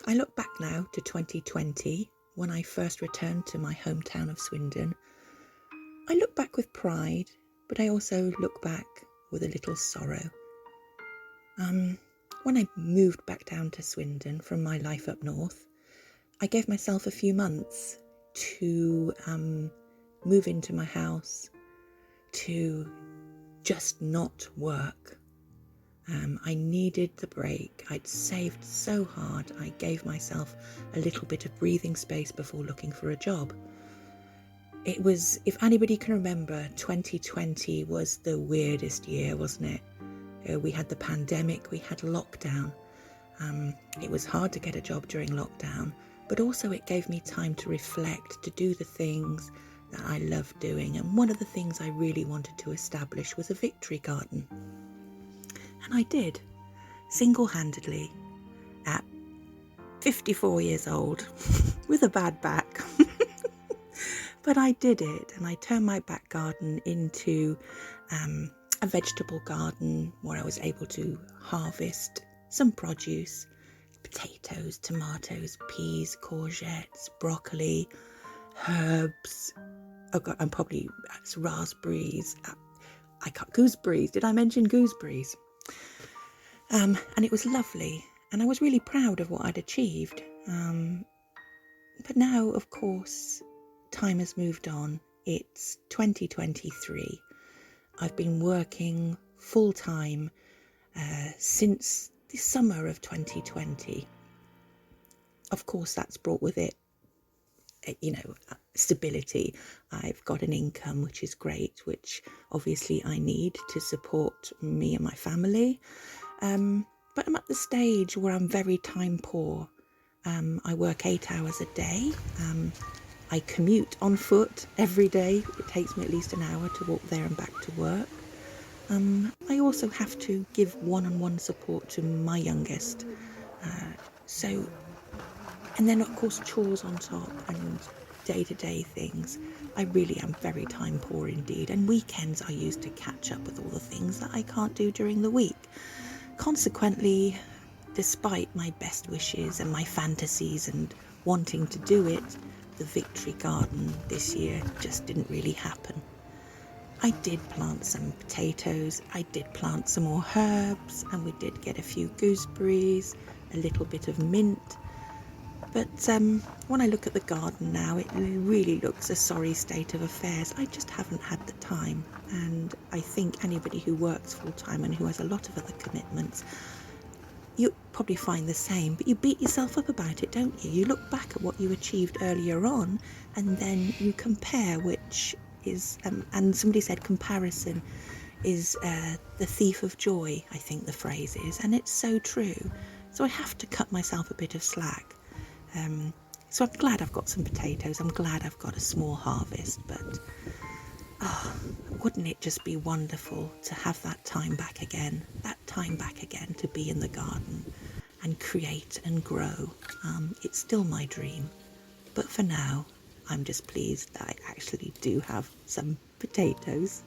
I look back now to 2020, when I first returned to my hometown of Swindon. I look back with pride, but I also look back with a little sorrow. When I moved back down to Swindon from my life up north, I gave myself a few months to move into my house, to just not work. I needed the break. I'd saved so hard. I gave myself a little bit of breathing space before looking for a job. It was, if anybody can remember, 2020 was the weirdest year, wasn't it? We had the pandemic, we had lockdown. It was hard to get a job during lockdown, but also it gave me time to reflect, to do the things that I love doing. And one of the things I really wanted to establish was a victory garden. And I did, single-handedly, at 54 years old, with a bad back. But I did it, and I turned my back garden into a vegetable garden where I was able to harvest some produce, potatoes, tomatoes, peas, courgettes, broccoli, herbs. Oh God, and probably raspberries. Gooseberries. Did I mention gooseberries? And it was lovely, and I was really proud of what I'd achieved. But now, of course, time has moved on. It's 2023. I've been working full-time since the summer of 2020. Of course, that's brought with it, stability. I've got an income, which is great, which obviously I need to support me and my family. But I'm at the stage where I'm very time poor. I work 8 hours a day. I commute on foot every day. It takes me at least an hour to walk there and back to work. I also have to give one-on-one support to my youngest. And then of course chores on top and day-to-day things. I really am very time poor indeed, and weekends I use to catch up with all the things that I can't do during the week. Consequently, despite my best wishes and my fantasies and wanting to do it, the victory garden this year just didn't really happen. I did plant some potatoes, I did plant some more herbs, and we did get a few gooseberries, a little bit of mint. But when I look at the garden now, it really looks a sorry state of affairs. I just haven't had the time. And I think anybody who works full-time and who has a lot of other commitments, you probably find the same, but you beat yourself up about it, don't you? You look back at what you achieved earlier on, and then you compare, which is, and somebody said comparison is the thief of joy, I think the phrase is, and it's so true. So I have to cut myself a bit of slack. So I'm glad I've got some potatoes, I'm glad I've got a small harvest, but wouldn't it just be wonderful to have that time back again to be in the garden and create and grow. It's still my dream, but for now I'm just pleased that I actually do have some potatoes.